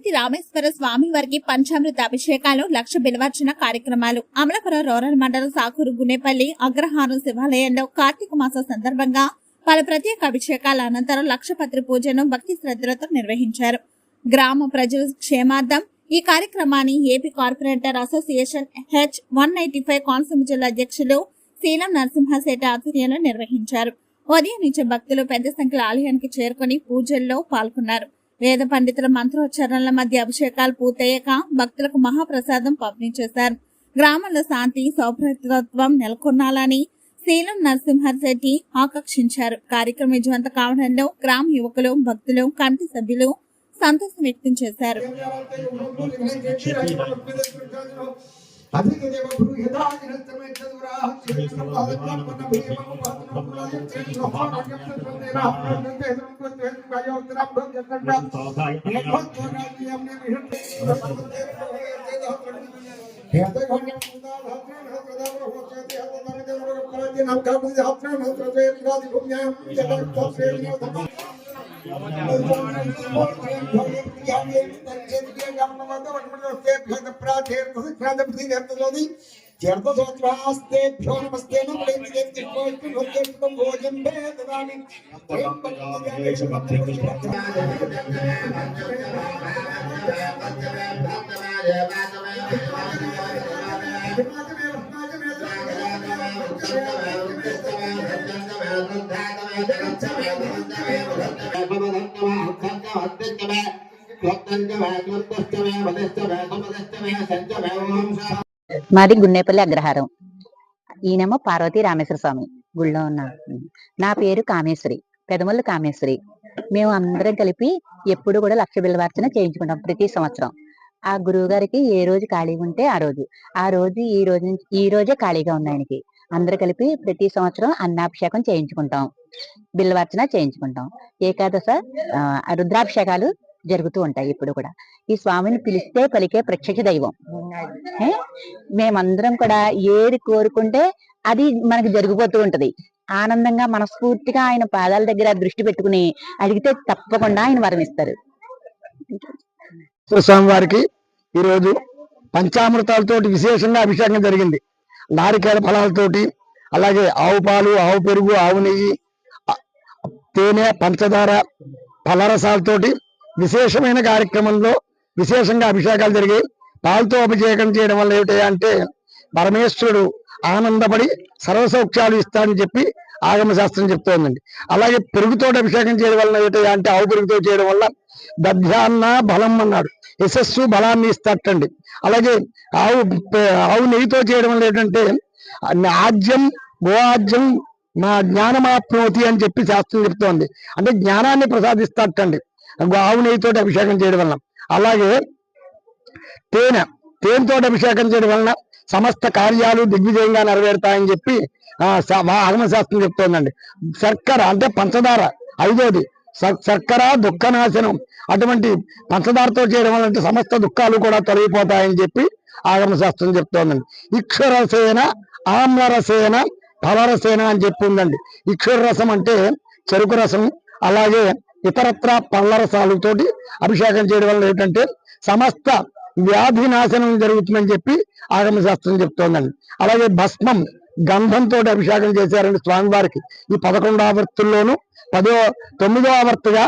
పార్వతి రామేశ్వర స్వామి వారికి పంచామృత అభిషేకాలు, లక్ష బిల్వార్చన కార్యక్రమాలు. అమలాపురం రూరల్ మండలం సాకూరు గునేపల్లి అగ్రహారం శివాలయంలో కార్తీక మాస సందర్భంగా పలు ప్రత్యేక అభిషేకాల అనంతరం లక్షపత్రి పూజను భక్తి శ్రద్ధలతో నిర్వహించారు. గ్రామ ప్రజల క్షేమార్థం ఈ కార్యక్రమాన్ని AP corporator association H195 Konaseema జిల్లా అధ్యక్షులు శీలం నరసింహశెట్టి ఆధ్వర్యంలో నిర్వహించారు. ఉదయం నుంచి భక్తులు పెద్ద సంఖ్యలో ఆలయానికి చేరుకుని పూజల్లో పాల్గొన్నారు. వేద పండితుల మంత్రోచ్చారణల మధ్య అభిషేకాలు పూర్తయ్యాక భక్తులకు మహాప్రసాదం పంపిణీ చేశారు. గ్రామంలో శాంతి సౌభ్రతత్వం నెలకొనాలని శీలం నరసింహశెట్టి ఆకాంక్షించారు. కార్యక్రమం విజయవంతం కావడంలో గ్రామ యువకులు, భక్తులు, కమిటీ సభ్యులు సంతోషం వ్యక్తం చేశారు. మాది గున్నేపల్లి అగ్రహారం. ఈయనేమో పార్వతి రామేశ్వర స్వామి గుళ్ళో ఉన్న. నా పేరు కామేశ్వరి, పెదమల్లు కామేశ్వరి. మేము అందరం కలిపి ఎప్పుడు కూడా లక్ష బిల్వార్చన చేయించుకుంటాం ప్రతి సంవత్సరం. ఆ గురువు గారికి ఏ రోజు ఖాళీగా ఉంటే ఆ రోజు ఈ రోజే ఖాళీగా ఉంది ఆయనకి. అందరు కలిపి ప్రతి సంవత్సరం అన్నాభిషేకం చేయించుకుంటాం, బిల్వార్చన చేయించుకుంటాం. ఏకాదశ రుద్రాభిషేకాలు జరుగుతూ ఉంటాయి. ఇప్పుడు కూడా ఈ స్వామిని పిలిస్తే పలికే ప్రత్యక్ష దైవం. మేమందరం కూడా ఏది కోరుకుంటే అది మనకు జరిగిపోతూ ఉంటది. ఆనందంగా మనస్ఫూర్తిగా ఆయన పాదాల దగ్గర దృష్టి పెట్టుకుని అడిగితే తప్పకుండా ఆయన వరమిస్తారు. స్వామివారికి ఈరోజు పంచామృతాలతో విశేషంగా అభిషేకం జరిగింది. నారికేల ఫలాలతోటి, అలాగే ఆవు పాలు, ఆవు పెరుగు, ఆవు నెయ్యి, తేనె, పంచదార, ఫలరసాలతోటి విశేషమైన కార్యక్రమంలో విశేషంగా అభిషేకాలు జరిగాయి. పాలతో అభిషేకం చేయడం వల్ల ఏమిటంటే పరమేశ్వరుడు ఆనందపడి సర్వసౌఖ్యాలు ఇస్తాడని చెప్పి ఆగమ శాస్త్రం చెప్తోందండి. అలాగే పెరుగుతో అభిషేకం చేయడం వల్ల ఏమిటంటే ఆవు పెరుగుతో చేయడం వల్ల దధ్యాన్న బలం అన్నాడు, యశస్సు బలాన్ని ఇస్తాటండి. అలాగే ఆవు నెయ్యితో చేయడం వల్ల ఏంటంటే ఆజ్యం గోఆజ్యం మా జ్ఞానమాప్నోతి అని చెప్పి శాస్త్రం చెప్తోంది. అంటే జ్ఞానాన్ని ప్రసాదిస్తాటండి ఆవు నెయ్యితో అభిషేకం చేయడం వలన. అలాగే తేనెతో అభిషేకం చేయడం వలన సమస్త కార్యాలు దిగ్విజయంగా నెరవేరుతాయని చెప్పి ఆగమశాస్త్రం చెప్తోందండి. శర్కర అంటే పంచదార, ఐదోది శర్కర దుఃఖనాశనం. అటువంటి పంచదారతో చేయడం వల్ల అంటే సమస్త దుఃఖాలు కూడా తొలగిపోతాయని చెప్పి ఆగమశాస్త్రం చెప్తోందండి. ఇక్షురసేన ఆమ్లరసేన ఫలరసేన అని చెప్పి ఉందండి. ఇక్షుర రసం అంటే చెరుకు రసం, అలాగే ఇతరత్ర పళ్ళ రసాలతోటి అభిషేకం చేయడం వల్ల ఏంటంటే సమస్త వ్యాధి నాశనం జరుగుతుందని చెప్పి ఆగమశాస్త్రం చెప్తోందండి. అలాగే భస్మం గంధంతో అభిషేకం చేశారండి స్వామివారికి. ఈ 11వ ఆవర్తుల్లోనూ 9వ ఆవర్తిగా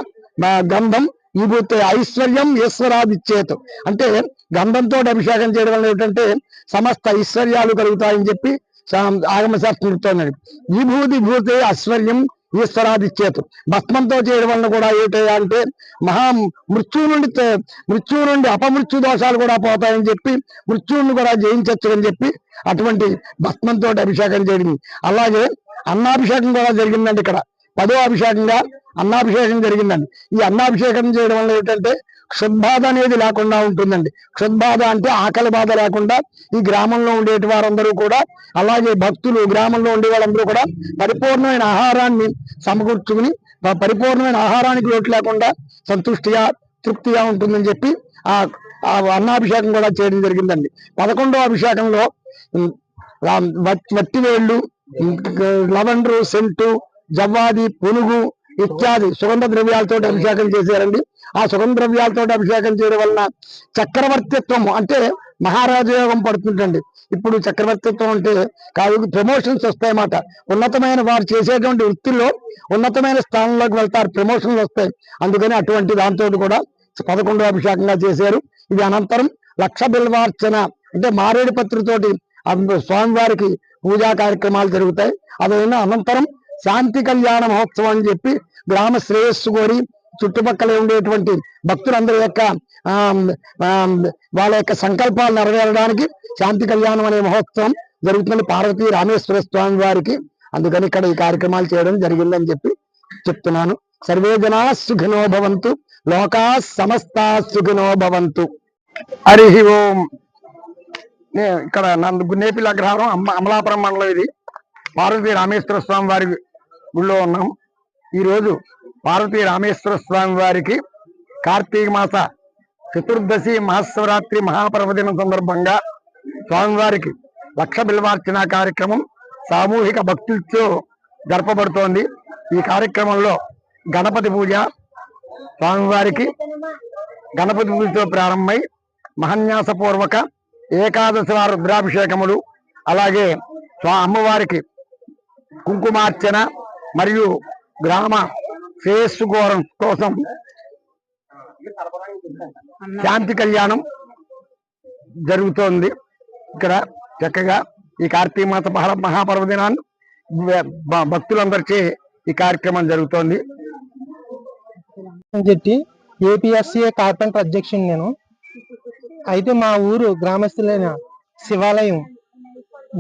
గంధం ఈ భూతే ఐశ్వర్యం ఈశ్వరాదిచ్చేతు అంటే గంధంతో అభిషేకం చేయడం వల్ల ఏంటంటే సమస్త ఐశ్వర్యాలు కలుగుతాయని చెప్పి ఆగమశాస్త్రం చెప్తోందండి. ఈ భూతే ఐశ్వర్యం ఈశ్వరాదిచ్చేతు. భస్మంతో చేయడం వల్ల కూడా ఏంటంటే మృత్యువు నుండి అపమృత్యు దోషాలు కూడా పోతాయని చెప్పి మృత్యువుని కూడా జయించవచ్చు అని చెప్పి అటువంటి భస్మంతో అభిషేకం చేయడం. అలాగే అన్నాభిషేకం కూడా జరిగిందండి. ఇక్కడ 10వ అభిషేకంగా అన్నాభిషేకం జరిగిందండి. ఈ అన్నాభిషేకం చేయడం వల్ల ఏంటంటే క్షుద్బాధ అనేది లేకుండా ఉంటుందండి. క్షుద్బాధ అంటే ఆకలి బాధ లేకుండా ఈ గ్రామంలో ఉండేటి వారందరూ కూడా, అలాగే భక్తులు గ్రామంలో ఉండే వాళ్ళందరూ కూడా పరిపూర్ణమైన ఆహారాన్ని సమకూర్చుకుని పరిపూర్ణమైన ఆహారానికి లోటు లేకుండా సంతుష్టిగా తృప్తిగా ఉంటుందని చెప్పి ఆ అన్నాభిషేకం కూడా చేయడం జరిగిందండి. 11వ అభిషేకంలో వట్టివేళ్లు, లవండ్రు, సెంటు, జవ్వాది, పునుగు ఇత్యాది సుగంధ ద్రవ్యాలతో అభిషేకం చేశారండి. ఆ సుగంధ ద్రవ్యాలతో అభిషేకం చేయడం వలన చక్రవర్తిత్వం అంటే మహారాజు యోగం పడుతుందండి. ఇప్పుడు చక్రవర్తిత్వం అంటే కాదు, ప్రమోషన్స్ వస్తాయన్నమాట. ఉన్నతమైన వారు చేసేటువంటి వృత్తిలో ఉన్నతమైన స్థానంలోకి వెళ్తారు, ప్రమోషన్లు వస్తాయి. అందుకని అటువంటి దాంతో కూడా 11వ అభిషేకంగా చేశారు. ఇది అనంతరం లక్ష బిల్వార్చన అంటే మారేడు పత్రితోటి స్వామివారికి పూజా కార్యక్రమాలు జరుగుతాయి. అదైనా అనంతరం శాంతి కళ్యాణ మహోత్సవం అని చెప్పి గ్రామ శ్రేయస్సు కోరి చుట్టుపక్కల ఉండేటువంటి భక్తులందరి యొక్క వాళ్ళ యొక్క సంకల్పాలు నెరవేరడానికి శాంతి కళ్యాణం అనే మహోత్సవం జరుగుతుంది పార్వతీ రామేశ్వర స్వామి వారికి. అందుకని ఇక్కడ ఈ కార్యక్రమాలు చేయడం జరిగిందని చెప్పి చెప్తున్నాను. సర్వే జనా సుఖినో భవంతు, లోకా సమస్తా సుఖినో భవంతు. హరి ఓం. ఇక్కడ గున్నేపల్లి అగ్రహారం అమలాపురం మండలం, ఇది పార్వతీ రామేశ్వర స్వామి వారి గుళ్ళో ఉన్నాం. ఈరోజు పార్వతీ రామేశ్వర స్వామి వారికి కార్తీక మాస చతుర్దశి మహాశివరాత్రి మహాపర్వదినం సందర్భంగా స్వామివారికి లక్ష బిల్వార్చన కార్యక్రమం సామూహిక భక్తులతో జరపబడుతోంది. ఈ కార్యక్రమంలో గణపతి పూజ స్వామివారికి గణపతి పూజతో ప్రారంభమై మహాన్యాసపూర్వక ఏకాదశ రుద్రాభిషేకములు, అలాగే అమ్మవారికి కుంకుమార్చన మరియు గ్రామ శ్రేయస్సు కోసం శాంతి కళ్యాణం జరుగుతోంది. ఇక్కడ చక్కగా ఈ కార్తీక మాస మహాపర్వదినాన్ని భక్తులందరిచే ఈ కార్యక్రమం జరుగుతోంది. చెట్టి ఏపీఎస్సీఏ కార్పెంటర్ అధ్యక్షుని నేను. అయితే మా ఊరు గ్రామస్తులైన శివాలయం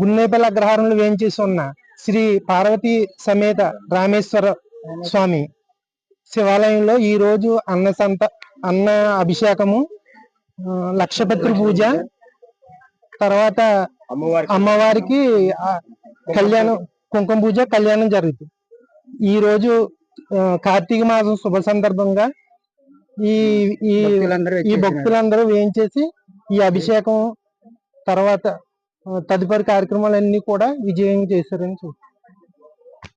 గున్నేపల్లి అగ్రహారంలో వేయించేసి ఉన్న శ్రీ పార్వతీ సమేత రామేశ్వర స్వామి శివాలయంలో ఈ రోజు అన్న అభిషేకము, లక్షపత్రి పూజ, తర్వాత అమ్మవారికి కళ్యాణం, కుంకుమ పూజ, కళ్యాణం జరుగుతుంది. ఈ రోజు కార్తీక మాసం శుభ సందర్భంగా ఈ భక్తులందరూ వేయించేసి ఈ అభిషేకం తర్వాత తదుపరి కార్యక్రమాలన్నీ కూడా విజయంగా చేశారని చూస్తారు.